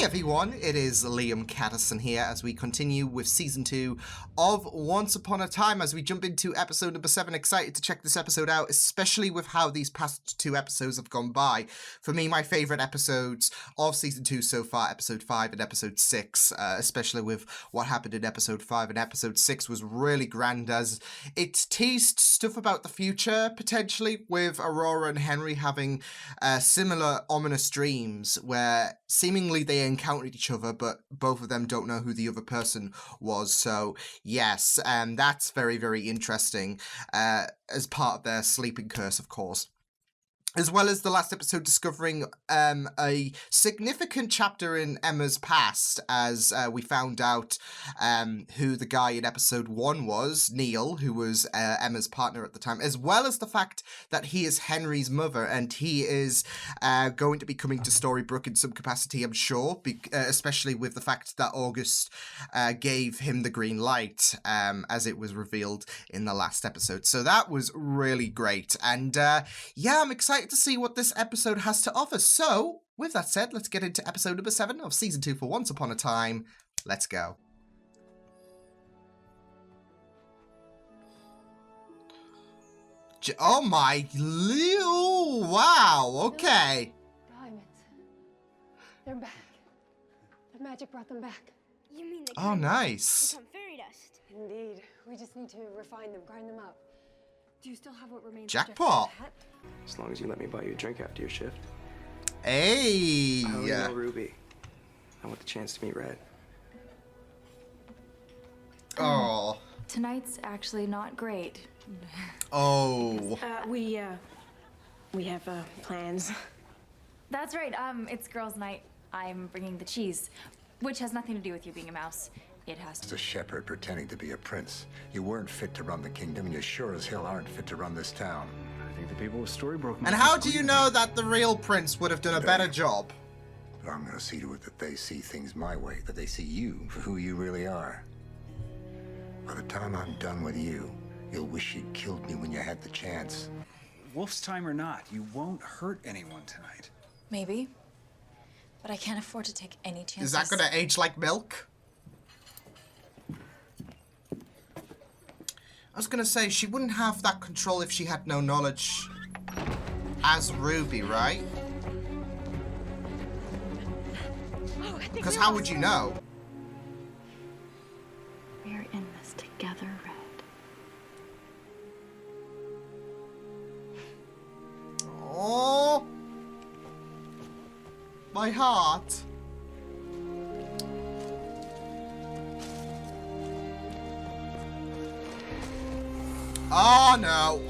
everyone, it is Liam Caddison here as we continue with Season 2 of Once Upon a Time as we jump into episode number 7. Excited to check this episode out, especially with how these past 2 episodes have gone by. For me, my favourite episodes of Season 2 so far, episode 5 and episode 6, especially with what happened in episode 5 and episode 6 was really grand as it teased stuff about the future, potentially, with Aurora and Henry having similar ominous dreams where seemingly they encountered each other, but both of them don't know who the other person was. So yes, that's very, very interesting as part of their sleeping curse, of course. As well as the last episode discovering a significant chapter in Emma's past as we found out who the guy in episode 1 was, Neil, who was Emma's partner at the time, as well as the fact that he is Henry's mother and he is going to be coming to Storybrooke in some capacity, I'm sure, especially with the fact that August gave him the green light as it was revealed in the last episode. So that was really great. And yeah, I'm excited to see what this episode has to offer. So, with that said, let's get into episode number 7 of Season 2 for Once Upon a Time. Let's go. Oh my... Oh, wow, okay. Diamonds. They're back. The magic brought them back. You mean they Oh, nice. become fairy dust? Indeed. We just need to refine them, grind them up. Do you still have what remains? Jackpot. As long as you let me buy you a drink after your shift. Hey. I only know Ruby. I want the chance to meet Red. Oh. Tonight's actually not great. Oh. We have plans. That's right, it's girls' night. I'm bringing the cheese, which has nothing to do with you being a mouse. It has to. As a shepherd pretending to be a prince. You weren't fit to run the kingdom, and you sure as hell aren't fit to run this town. I think the people of Storybrooke... And how do you know that the real prince would have done a better job? But I'm gonna see to it that they see things my way, that they see you for who you really are. By the time I'm done with you, you'll wish you'd killed me when you had the chance. Wolf's time or not, you won't hurt anyone tonight. Maybe. But I can't afford to take any chances. Is that gonna age like milk? I was gonna say, she wouldn't have that control if she had no knowledge as Ruby, right? Because how would you know? We're in this together, Red. Oh, my heart. Oh no.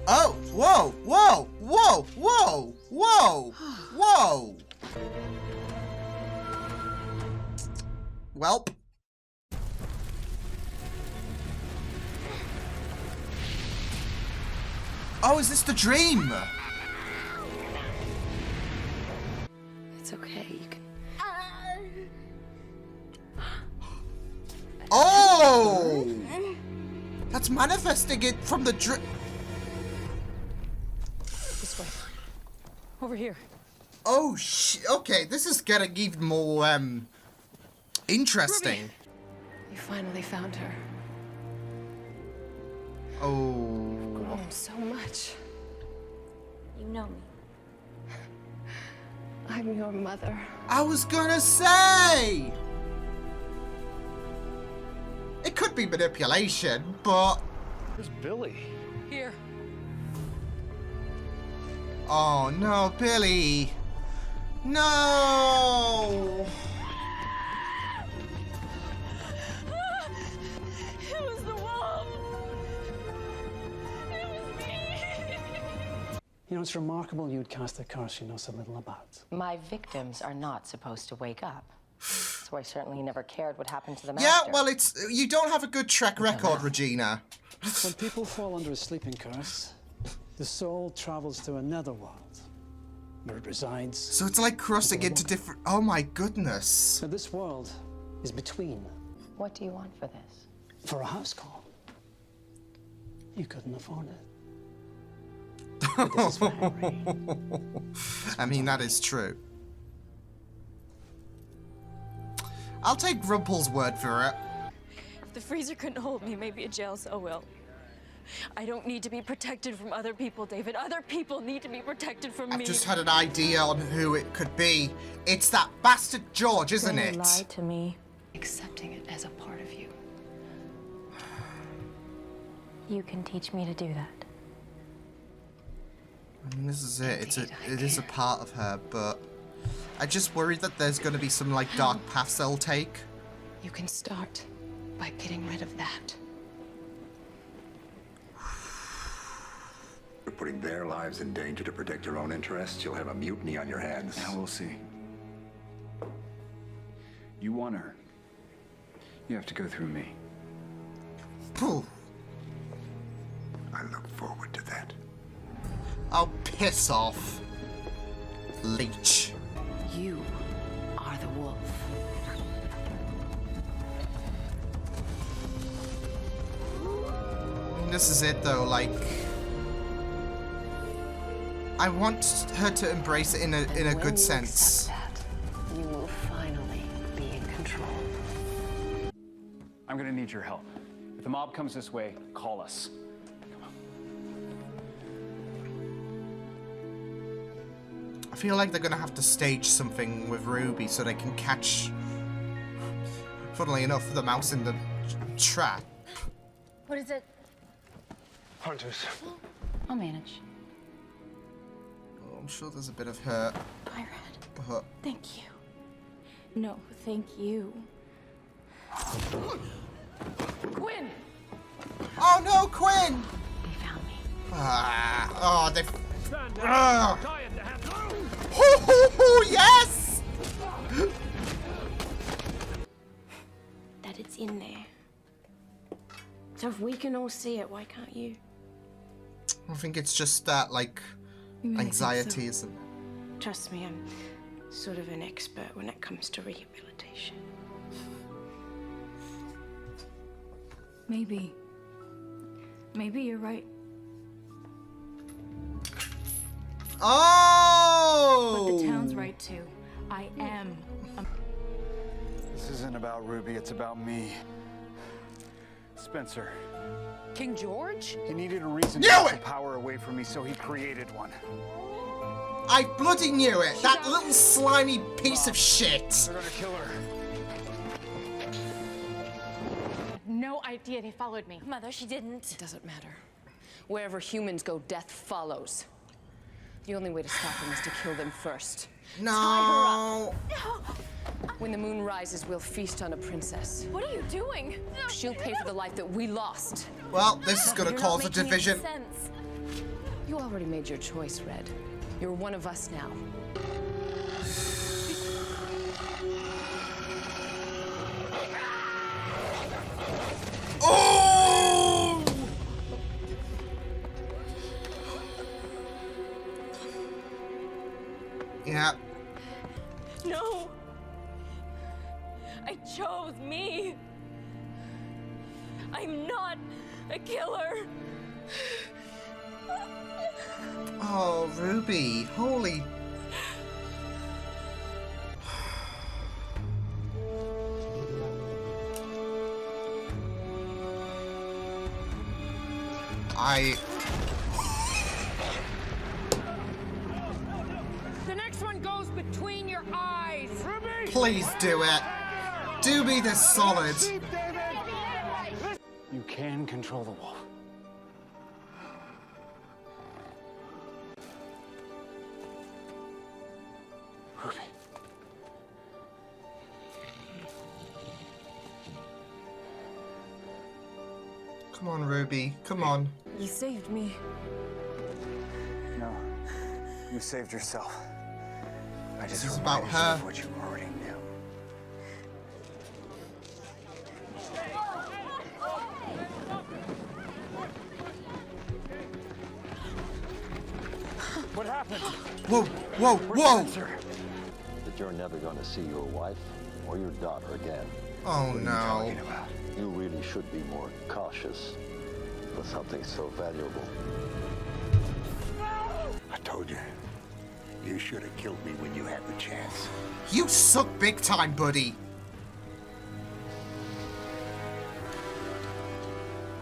Oh, whoa, whoa, whoa, whoa, whoa, whoa. Welp. Oh, is this the dream? It's okay. You can. Oh! That's manifesting it from the dream. This way. Over here. Oh, okay, this is getting even more, interesting. Ruby. You finally found her. Oh. Grown so much. You know me. I'm your mother. I was gonna say! It could be manipulation, but... Where's Billy? Here. Oh, no, Billy. No! It was the wolf. It was me. You know, it's remarkable you'd cast a curse you know so little about. My victims are not supposed to wake up. So I certainly never cared what happened to the master. Yeah, well, you don't have a good track record, Regina. When people fall under a sleeping curse, the soul travels to another world, where it resides. So it's like crossing into different... Oh my goodness. So this world is between. What do you want for this? For a house call. You couldn't afford it. I mean, that is true. I'll take Rumpel's word for it. If the freezer couldn't hold me, maybe a jail cell will. I don't need to be protected from other people, David. Other people need to be protected from me. I've just had an idea on who it could be. It's that bastard George, isn't They it? lied to me. Accepting it as a part of you. You can teach me to do that. I mean, this is it. It is a part of her, but I just worry that there's going to be some like dark paths they'll take. You can start by getting rid of that. You're putting their lives in danger to protect your own interests. You'll have a mutiny on your hands. Now we'll see. You want her. You have to go through me. Phew. I look forward to that. Oh, piss off. Leech. You are the wolf. I mean, this is it though, like... I want her to embrace it in a good sense. You will finally be in control. I'm gonna need your help. If the mob comes this way, call us. I feel like they're gonna have to stage something with Ruby so they can catch, funnily enough, the mouse in the trap. What is it? Hunters. I'll manage. Oh, I'm sure there's a bit of hurt. Bye, Red. But Thank you. No, thank you. Quinn! oh no, Quinn! They found me. Ah, oh, they. Hoo, hoo, hoo, yes! That it's in there. So if we can all see it, why can't you? I think it's just that, like, You really think anxiety, so? isn't it? Trust me, I'm sort of an expert when it comes to rehabilitation. Maybe. Maybe you're right. Oh! But the town's right too. I am. This isn't about Ruby, it's about me. Spencer. King George? He needed a reason Knew to take it! the power away from me, so he created one. I bloody knew it! That little slimy piece of shit! They're gonna kill her. No idea they followed me. Mother, she didn't. It doesn't matter. Wherever humans go, death follows. The only way to stop them is to kill them first. No! When the moon rises, we'll feast on a princess. What are you doing? She'll pay for the life that we lost. Well, this is gonna You're cause not a making any division. sense. You already made your choice, Red. You're one of us now. Oh! Yeah. No! I chose me! I'm not a killer! Oh, Ruby. Holy. The next one goes between your eyes! Please do it. Do me this solid. You can control the wolf. Ruby. Come on, Ruby. Come on. You saved me. No. You saved yourself. I just This is reminded about you her. of what you already knew. What happened? Whoa, whoa, whoa! That you're never going to see your wife or your daughter again. Oh What are you no. talking about? You really should be more cautious with something so valuable. I told you. You should have killed me when you had the chance. You suck big time, buddy.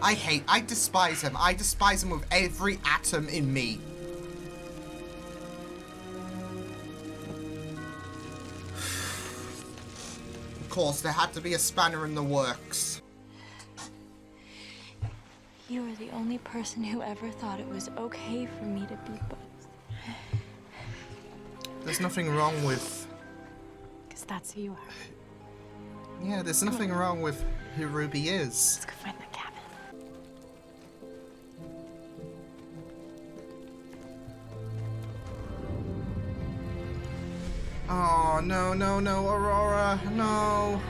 I despise him. I despise him with every atom in me. Of course, there had to be a spanner in the works. You are the only person who ever thought it was okay for me to be both. There's nothing wrong with... Because that's who you are. Yeah, there's nothing wrong with who Ruby is. Let's go find the cabin. Oh, no, no, no, Aurora, no.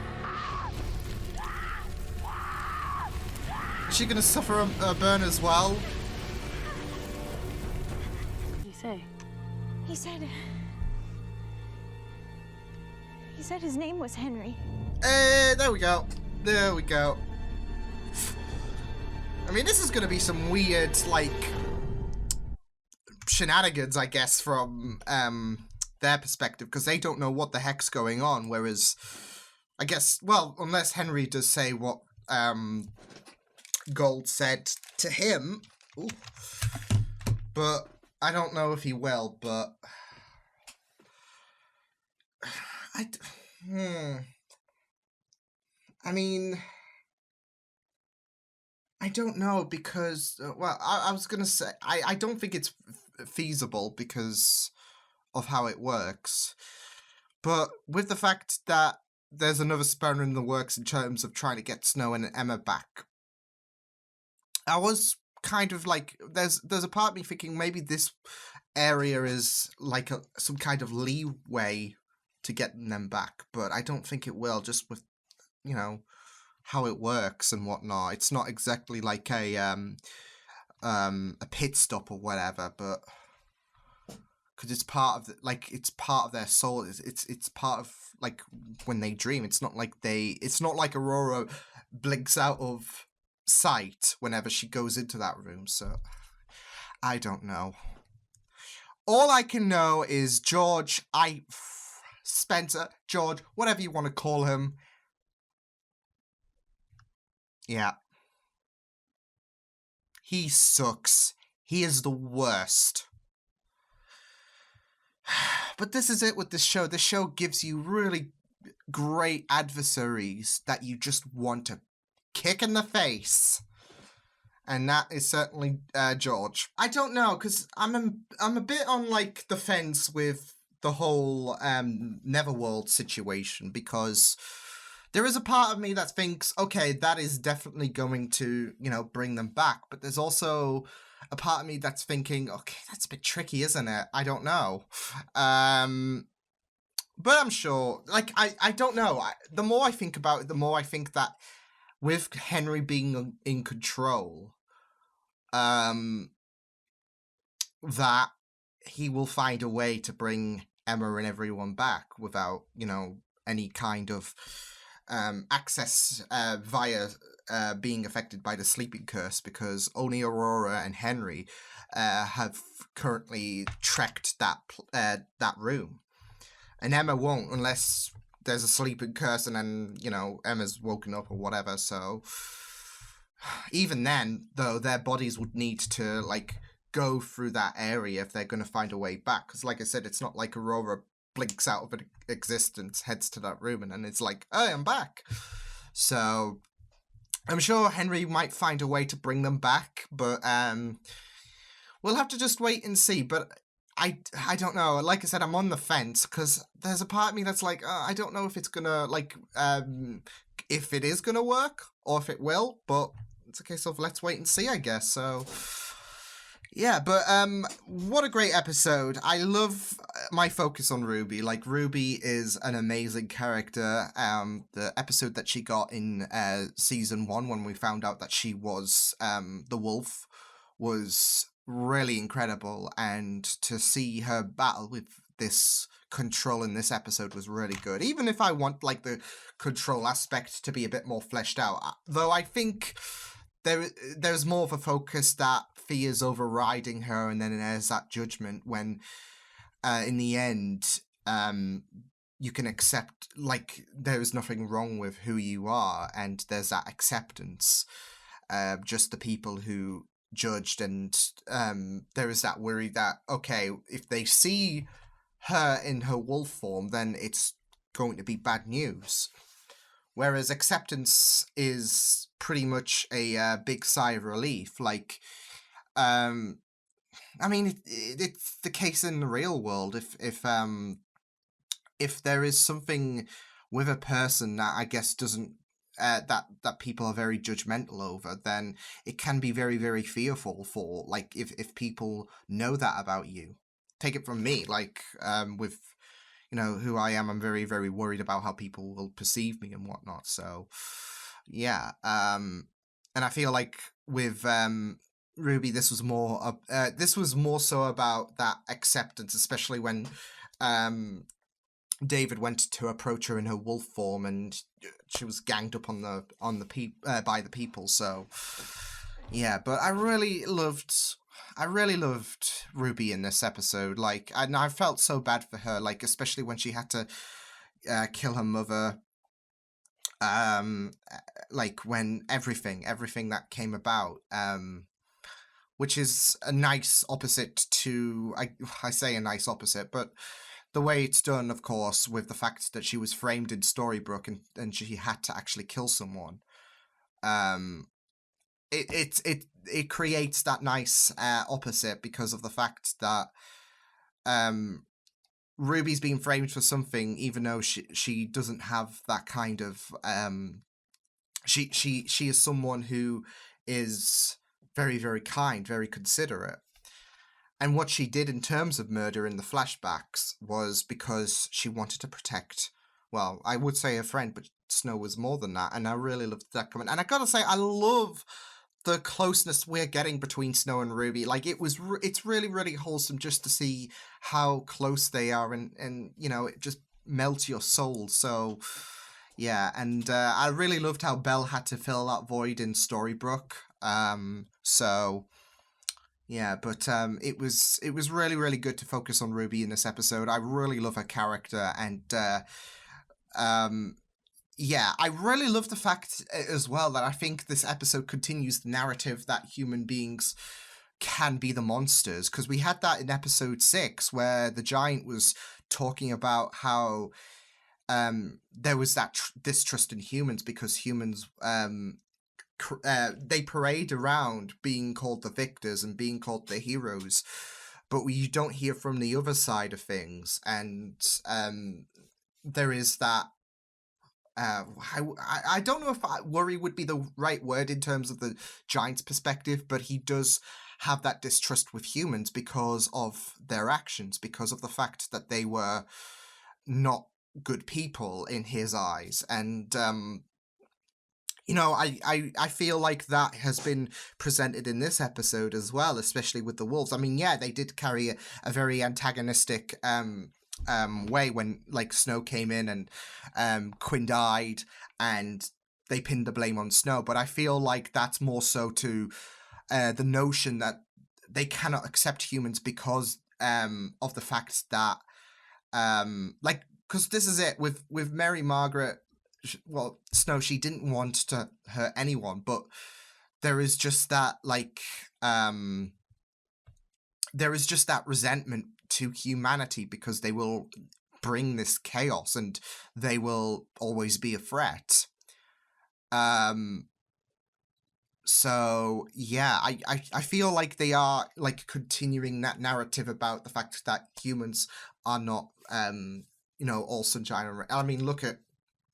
Is she gonna suffer a burn as well? What did he say? He said his name was Henry. There we go. There we go. I mean, this is gonna be some weird, like, shenanigans, I guess, from their perspective, because they don't know what the heck's going on, whereas, I guess, well, unless Henry does say what Gold said to him. Ooh. But I don't know if he will, but I mean, I don't know, because well, I was gonna say I don't think it's feasible because of how it works, but with the fact that there's another spanner in the works in terms of trying to get Snow and Emma back, I was kind of like, there's a part of me thinking maybe this area is like some kind of leeway to getting them back, but I don't think it will, just with, you know, how it works and whatnot. It's not exactly like a pit stop or whatever, but because it's part of it's part of their soul. It's part of, like, when they dream. It's not like Aurora blinks out of sight whenever she goes into that room. So I don't know. All I can know is George, Spencer, George, whatever you want to call him. Yeah. He sucks. He is the worst. But this is it with this show. This show gives you really great adversaries that you just want to kick in the face. And that is certainly George. I don't know, because I'm a bit on, like, the fence with the whole Neverworld situation, because there is a part of me that thinks, okay, that is definitely going to, you know, bring them back. But there's also a part of me that's thinking, okay, that's a bit tricky, isn't it? I don't know. But I'm sure, like, I don't know. The more I think about it, the more I think that with Henry being in control, that he will find a way to bring Emma and everyone back without, you know, any kind of access via being affected by the sleeping curse, because only Aurora and Henry have currently trekked that room, and Emma won't unless there's a sleeping curse and then, you know, Emma's woken up or whatever. So even then, though, their bodies would need to, like, go through that area if they're going to find a way back, because, like I said, it's not like Aurora blinks out of existence, heads to that room, and then it's like, hey, I'm back. So I'm sure Henry might find a way to bring them back, but we'll have to just wait and see. But I don't know. Like I said, I'm on the fence, because there's a part of me that's like, I don't know if it's gonna, like, if it is gonna work or if it will, but it's a case of let's wait and see, I guess. So yeah, but what a great episode. I love my focus on Ruby. Like, Ruby is an amazing character. The episode that she got in season 1, when we found out that she was the wolf, was really incredible, and to see her battle with this control in this episode was really good, even if I want, like, the control aspect to be a bit more fleshed out, though I think there's more of a focus that fear's overriding her, and then there's that judgment when in the end you can accept, like, there is nothing wrong with who you are, and there's that acceptance. just the people who judged, and there is that worry that, okay, if they see her in her wolf form, then it's going to be bad news. Whereas acceptance is pretty much a big sigh of relief. Like, I mean, it's the case in the real world. If there is something with a person that I guess doesn't that people are very judgmental over, then it can be very, very fearful for, like, if people know that about you. Take it from me, like, with, you know, who I am, I'm very, very worried about how people will perceive me and whatnot. So, yeah. And I feel like with Ruby, this was more so about that acceptance, especially when David went to approach her in her wolf form, and she was ganged up by the people. So, yeah. But I really loved Ruby in this episode. Like, and I felt so bad for her, like, especially when she had to kill her mother. Like, when everything that came about, which is a nice opposite to, I say a nice opposite, but the way it's done, of course, with the fact that she was framed in Storybrooke and she had to actually kill someone. It creates that nice opposite because of the fact that Ruby's being framed for something, even though she doesn't have that kind of she is someone who is very, very kind, very considerate. And what she did in terms of murder in the flashbacks was because she wanted to protect, well, I would say a friend, but Snow was more than that. And I really loved that comment. And I gotta say, I love the closeness we're getting between Snow and Ruby. Like, it's really, really wholesome just to see how close they are, and you know, it just melts your soul. So, yeah. And I really loved how Belle had to fill that void in Storybrooke. So, yeah, but it was really, really good to focus on Ruby in this episode. I really love her character, and yeah, I really love the fact as well that I think this episode continues the narrative that human beings can be the monsters, because we had that in episode 6 where the giant was talking about how there was that distrust in humans because humans they parade around being called the victors and being called the heroes, but you don't hear from the other side of things. And there is that I don't know if worry would be the right word in terms of the giant's perspective, but he does have that distrust with humans because of their actions, because of the fact that they were not good people in his eyes. And you know, I feel like that has been presented in this episode as well, especially with the wolves. I mean, yeah, they did carry a very antagonistic way when, like, Snow came in and Quinn died and they pinned the blame on Snow. But I feel like that's more so to the notion that they cannot accept humans because of the fact that like, because this is it with Mary Margaret. Well, Snow, she didn't want to hurt anyone, but there is just that, like, there is just that resentment to humanity because they will bring this chaos and they will always be a threat. So yeah, I feel like they are, like, continuing that narrative about the fact that humans are not you know, all sunshine and I mean, look at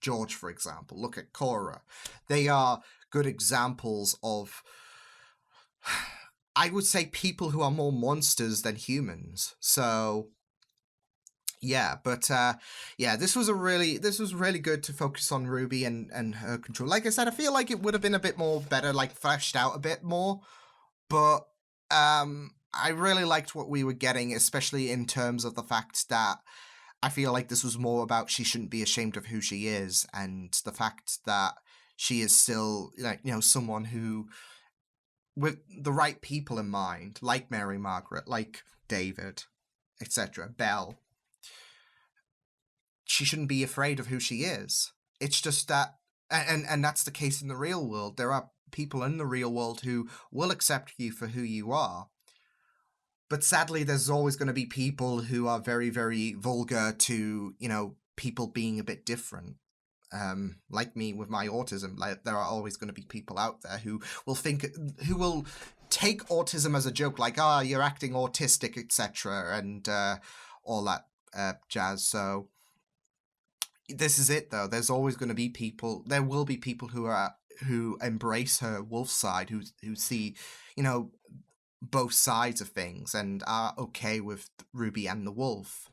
George, for example. Look at Cora. They are good examples of, I would say, people who are more monsters than humans. So yeah, but yeah, this was really good to focus on Ruby and her control. Like I said, I feel like it would have been a bit more better, like, fleshed out a bit more, but I really liked what we were getting, especially in terms of the fact that I feel like this was more about she shouldn't be ashamed of who she is, and the fact that she is still, like, you know, someone who, with the right people in mind, like Mary Margaret, like David, etc., Belle, she shouldn't be afraid of who she is. It's just that, and that's the case in the real world. There are people in the real world who will accept you for who you are. But sadly, there's always going to be people who are very, very vulgar to, people being a bit different. Like me with my autism, like there are always going to be people out there who will take autism as a joke, like, you're acting autistic, etc., and all that jazz. So this is it, though. There will be people who embrace her wolf side, who see, both sides of things and are okay with Ruby and the wolf.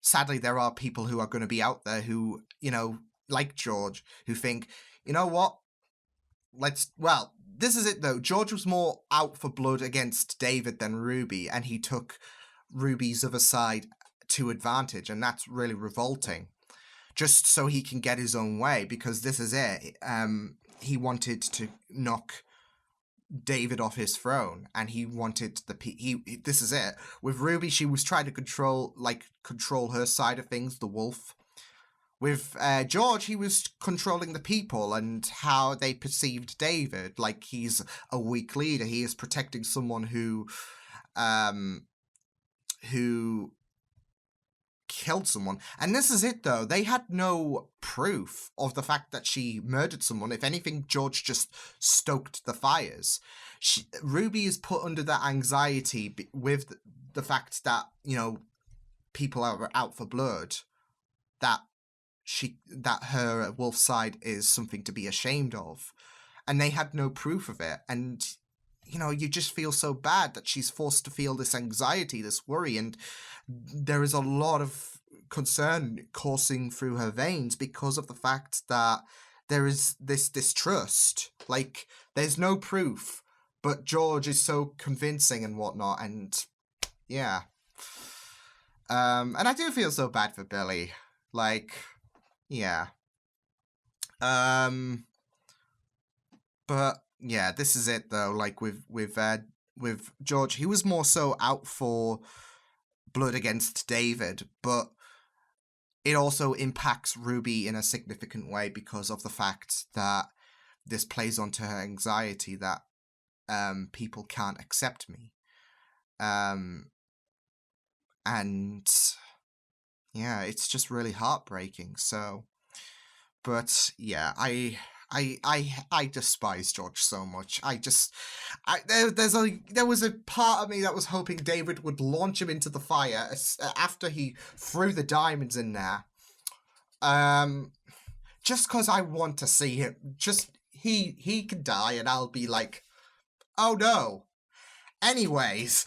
Sadly, there are people who are going to be out there who, like George, who think, you know what? This is it, though. George was more out for blood against David than Ruby, and he took Ruby's other side to advantage, and that's really revolting. Just so he can get his own way, because this is it. He wanted to knock David off his throne, and he wanted this is it. With Ruby, she was trying to control her side of things, the wolf. With George, he was controlling the people and how they perceived David. Like, he's a weak leader. He is protecting someone who killed someone. And this is it, though. They had no proof of the fact that she murdered someone. If anything, George just stoked the fires. Ruby is put under that anxiety with the fact that, people are out for blood, that her wolf side is something to be ashamed of. And they had no proof of it. And, you just feel so bad that she's forced to feel this anxiety, this worry, and there is a lot of concern coursing through her veins because of the fact that there is this distrust. Like, there's no proof, but George is so convincing and whatnot, and yeah. And I do feel so bad for Billy. Like, yeah. But yeah, this is it, though. Like, with George, he was more so out for blood against David, but it also impacts Ruby in a significant way because of the fact that this plays onto her anxiety that people can't accept me. And yeah, it's just really heartbreaking. So, but yeah, I despise George so much. There was a part of me that was hoping David would launch him into the fire after he threw the diamonds in there. Just because I want to see him. Just he can die, and I'll be like, oh no. Anyways.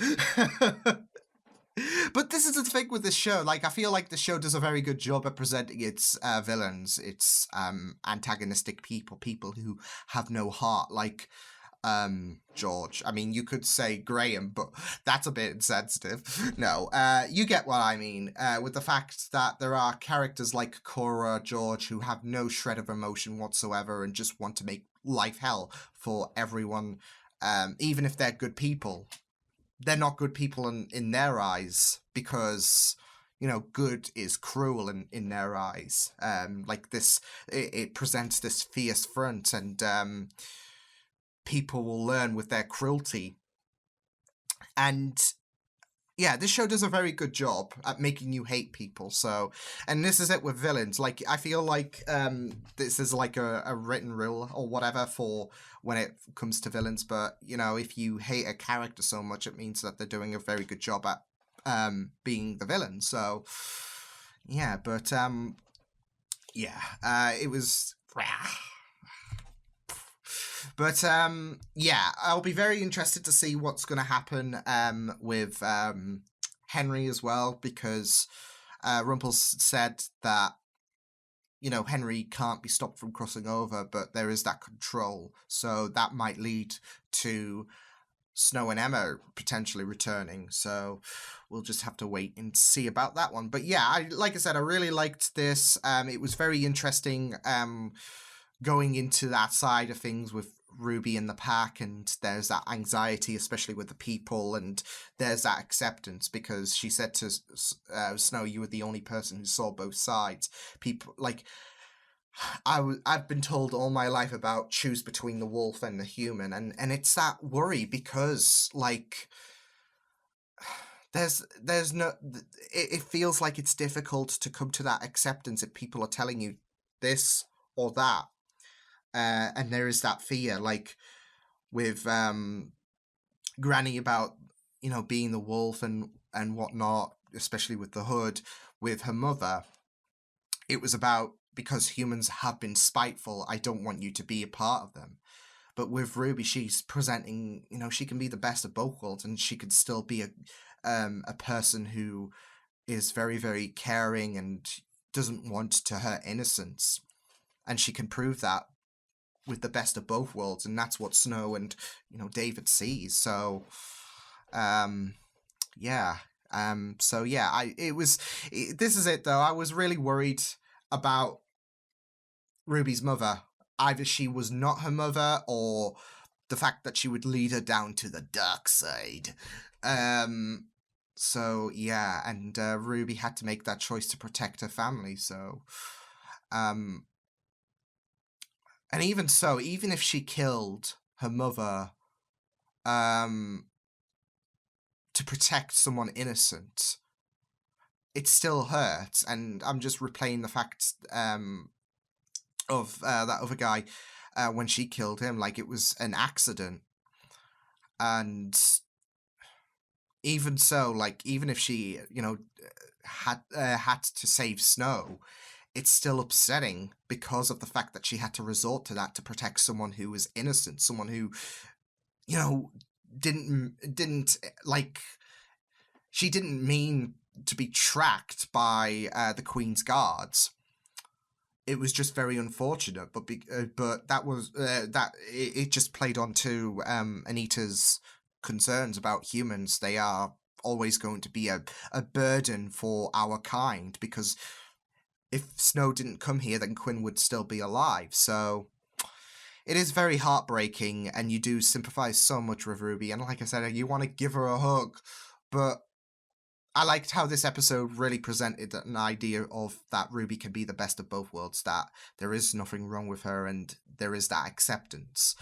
But this is the thing with this show. Like, I feel like the show does a very good job at presenting its villains, its antagonistic people who have no heart, like George. I mean, you could say Graham, but that's a bit insensitive. No, you get what I mean, with the fact that there are characters like Cora, George, who have no shred of emotion whatsoever and just want to make life hell for everyone, even if they're good people. They're not good people in their eyes because, good is cruel in their eyes. Like this, it presents this fierce front, and people will learn with their cruelty. And yeah, this show does a very good job at making you hate people. So, and this is it with villains. Like, I feel like this is like a written rule or whatever for when it comes to villains. But, if you hate a character so much, it means that they're doing a very good job at being the villain. So, yeah, but, it was... But, yeah, I'll be very interested to see what's going to happen with Henry as well, because Rumpel said that, Henry can't be stopped from crossing over, but there is that control. So that might lead to Snow and Emma potentially returning. So we'll just have to wait and see about that one. But yeah, like I said, I really liked this. It was very interesting going into that side of things with Ruby in the pack, and there's that anxiety, especially with the people, and there's that acceptance because she said to Snow, you were the only person who saw both sides. People, like, I've been told all my life about choose between the wolf and the human, and it's that worry because like there's no it feels like it's difficult to come to that acceptance if people are telling you this or that, and there is that fear like with Granny about being the wolf and whatnot, especially with the hood. With her mother, it was about because humans have been spiteful, I don't want you to be a part of them. But with Ruby, she's presenting, she can be the best of both worlds, and she could still be a person who is very, very caring and doesn't want to hurt innocence. And she can prove that with the best of both worlds, and that's what Snow and David sees. So, yeah. This is it though. I was really worried about Ruby's mother. Either she was not her mother, or the fact that she would lead her down to the dark side. So yeah, and Ruby had to make that choice to protect her family. So, and even so, even if she killed her mother, to protect someone innocent, it still hurts. And I'm just replaying the fact of that other guy when she killed him, like it was an accident. And even so, like even if she had to save Snow, it's still upsetting because of the fact that she had to resort to that to protect someone who was innocent, someone who didn't like, she didn't mean to be tracked by the Queen's guards. It was just very unfortunate, but that was it just played on to Anita's concerns about humans. They are always going to be a burden for our kind, because if Snow didn't come here, then Quinn would still be alive. So it is very heartbreaking, and you do sympathize so much with Ruby. And like I said, you want to give her a hug, but I liked how this episode really presented an idea of that Ruby can be the best of both worlds, that there is nothing wrong with her, and there is that acceptance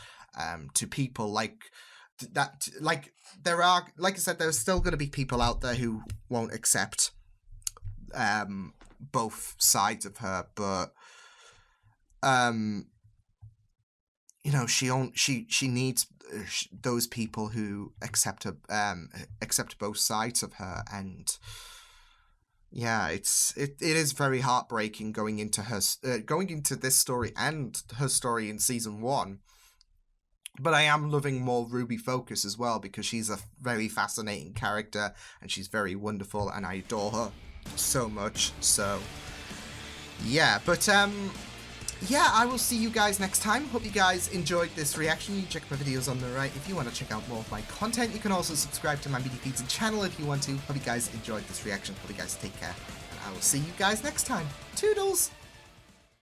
to people like that. Like there are, like I said, there's still going to be people out there who won't accept both sides of her, but she needs those people who accept both sides of her. And yeah, it is very heartbreaking going into this story and her story in season 1. But I am loving more Ruby focus as well, because she's a very fascinating character and she's very wonderful, and I adore her so much. So yeah, but yeah, I will see you guys next time. Hope you guys enjoyed this reaction. You check my videos on the right if you want to check out more of my content. You can also subscribe to my media feeds and channel if you want to. Hope you guys enjoyed this reaction. Hope you guys take care, and I will see you guys next time. Toodles!